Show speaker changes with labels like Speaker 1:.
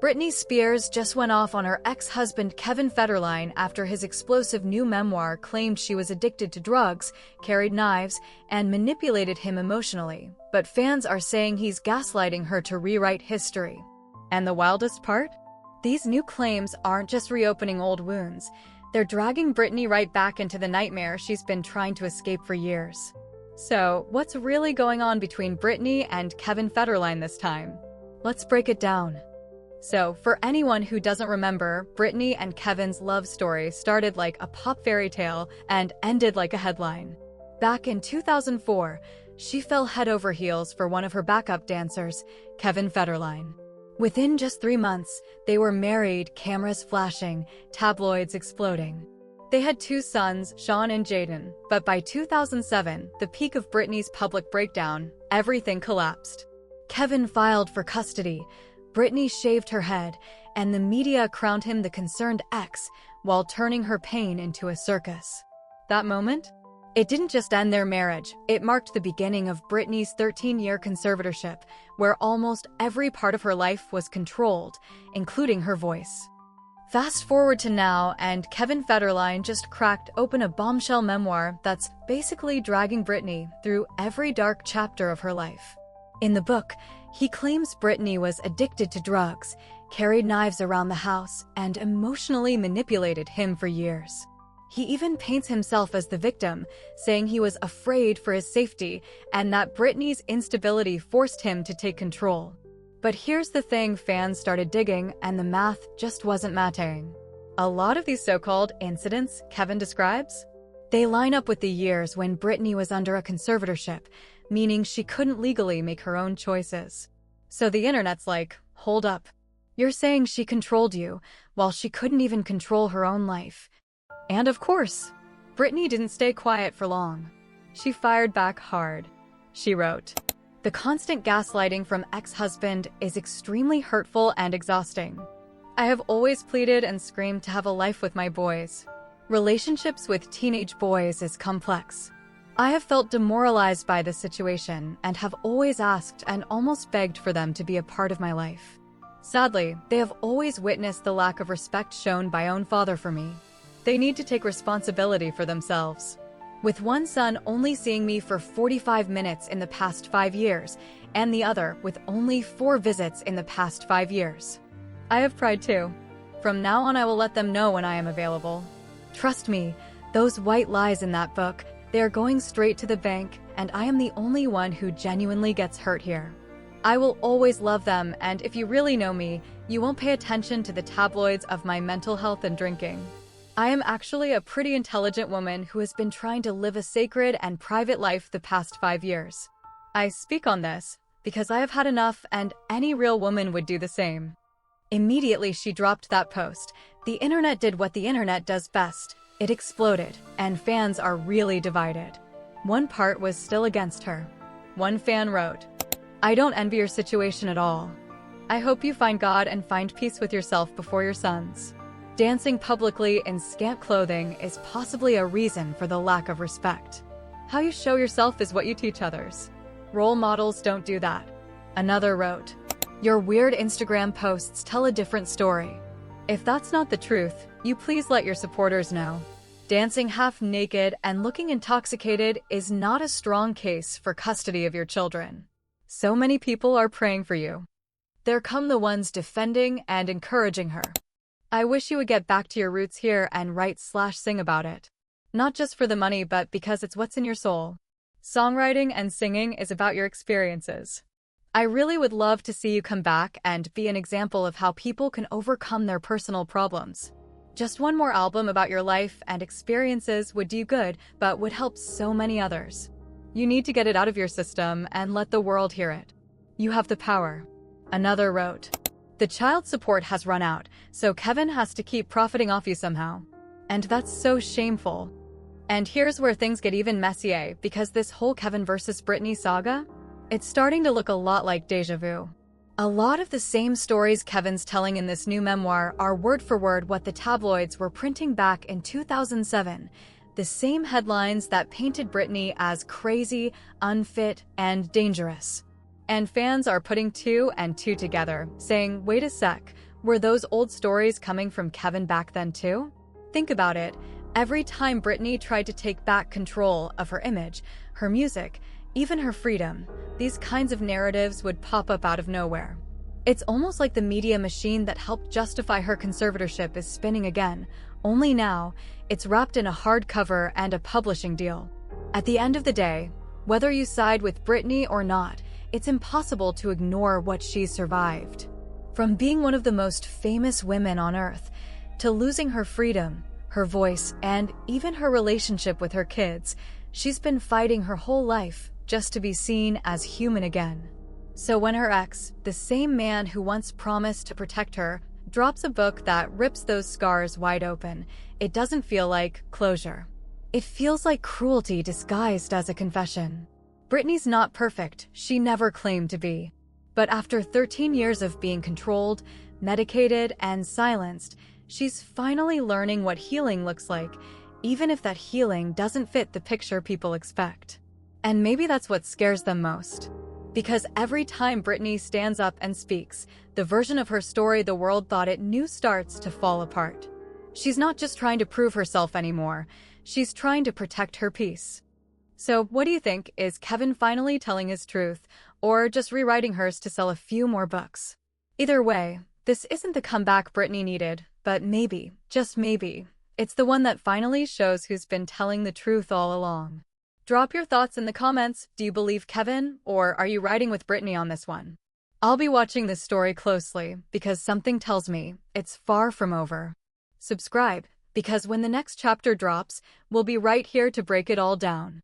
Speaker 1: Britney Spears just went off on her ex-husband Kevin Federline after his explosive new memoir claimed she was addicted to drugs, carried knives, and manipulated him emotionally. But fans are saying he's gaslighting her to rewrite history. And the wildest part? These new claims aren't just reopening old wounds. They're dragging Britney right back into the nightmare she's been trying to escape for years. So, what's really going on between Britney and Kevin Federline this time? Let's break it down. So, for anyone who doesn't remember, Britney and Kevin's love story started like a pop fairy tale and ended like a headline. Back in 2004, she fell head over heels for one of her backup dancers, Kevin Federline. Within just 3 months, they were married, cameras flashing, tabloids exploding. They had 2 sons, Sean and Jaden, but by 2007, the peak of Britney's public breakdown, everything collapsed. Kevin filed for custody, Britney shaved her head, and the media crowned him the concerned ex while turning her pain into a circus. That moment? It didn't just end their marriage, it marked the beginning of Britney's 13-year conservatorship, where almost every part of her life was controlled, including her voice. Fast forward to now, and Kevin Federline just cracked open a bombshell memoir that's basically dragging Britney through every dark chapter of her life. In the book, he claims Britney was addicted to drugs, carried knives around the house, and emotionally manipulated him for years. He even paints himself as the victim, saying he was afraid for his safety and that Britney's instability forced him to take control. But here's the thing, fans started digging and the math just wasn't matching. A lot of these so-called incidents Kevin describes, they line up with the years when Britney was under a conservatorship, meaning she couldn't legally make her own choices. So the internet's like, hold up. You're saying she controlled you, while she couldn't even control her own life. And of course, Britney didn't stay quiet for long. She fired back hard. She wrote, "The constant gaslighting from ex-husband is extremely hurtful and exhausting. I have always pleaded and screamed to have a life with my boys. Relationships with teenage boys is complex. I have felt demoralized by this situation and have always asked and almost begged for them to be a part of my life. Sadly, they have always witnessed the lack of respect shown by own father for me. They need to take responsibility for themselves. With one son only seeing me for 45 minutes in the past 5 years, and the other with only 4 visits in the past 5 years. I have pride too. From now on I will let them know when I am available. Trust me, those white lies in that book, they are going straight to the bank, and I am the only one who genuinely gets hurt here. I will always love them, and if you really know me, you won't pay attention to the tabloids of my mental health and drinking. I am actually a pretty intelligent woman who has been trying to live a sacred and private life the past 5 years. I speak on this because I have had enough, and any real woman would do the same." Immediately she dropped that post. The internet did what the internet does best. It exploded, and fans are really divided. One part was still against her. One fan wrote, "I don't envy your situation at all. I hope you find God and find peace with yourself before your sons. Dancing publicly in scant clothing is possibly a reason for the lack of respect. How you show yourself is what you teach others. Role models don't do that." Another wrote, "Your weird Instagram posts tell a different story. If that's not the truth, you please let your supporters know. Dancing half naked and looking intoxicated is not a strong case for custody of your children. So many people are praying for you. There come the ones defending and encouraging her. I wish you would get back to your roots here and write/sing about it. Not just for the money, but because it's what's in your soul. Songwriting and singing is about your experiences. I really would love to see you come back and be an example of how people can overcome their personal problems. Just one more album about your life and experiences would do you good, but would help so many others. You need to get it out of your system and let the world hear it. You have the power." Another wrote, "The child support has run out, so Kevin has to keep profiting off you somehow. And that's so shameful." And here's where things get even messier, because this whole Kevin versus Britney saga, it's starting to look a lot like deja vu. A lot of the same stories Kevin's telling in this new memoir are word for word what the tabloids were printing back in 2007, the same headlines that painted Britney as crazy, unfit, and dangerous. And fans are putting 2 and 2 together, saying, wait a sec, Were those old stories coming from Kevin back then too? Think about it. Every time Britney tried to take back control of her image, her music, even her freedom, these kinds of narratives would pop up out of nowhere. It's almost like the media machine that helped justify her conservatorship is spinning again, only now, it's wrapped in a hardcover and a publishing deal. At the end of the day, whether you side with Britney or not, it's impossible to ignore what she's survived. From being one of the most famous women on earth, to losing her freedom, her voice, and even her relationship with her kids, she's been fighting her whole life just to be seen as human again. So when her ex, the same man who once promised to protect her, drops a book that rips those scars wide open, it doesn't feel like closure. It feels like cruelty disguised as a confession. Britney's not perfect, she never claimed to be. But after 13 years of being controlled, medicated, and silenced, she's finally learning what healing looks like, even if that healing doesn't fit the picture people expect. And maybe that's what scares them most. Because every time Britney stands up and speaks, the version of her story the world thought it knew starts to fall apart. She's not just trying to prove herself anymore, she's trying to protect her peace. So what do you think? Is Kevin finally telling his truth, or just rewriting hers to sell a few more books? Either way, this isn't the comeback Britney needed, but maybe, just maybe, it's the one that finally shows who's been telling the truth all along. Drop your thoughts in the comments. Do you believe Kevin, or are you riding with Britney on this one? I'll be watching this story closely because something tells me it's far from over. Subscribe, because when the next chapter drops, we'll be right here to break it all down.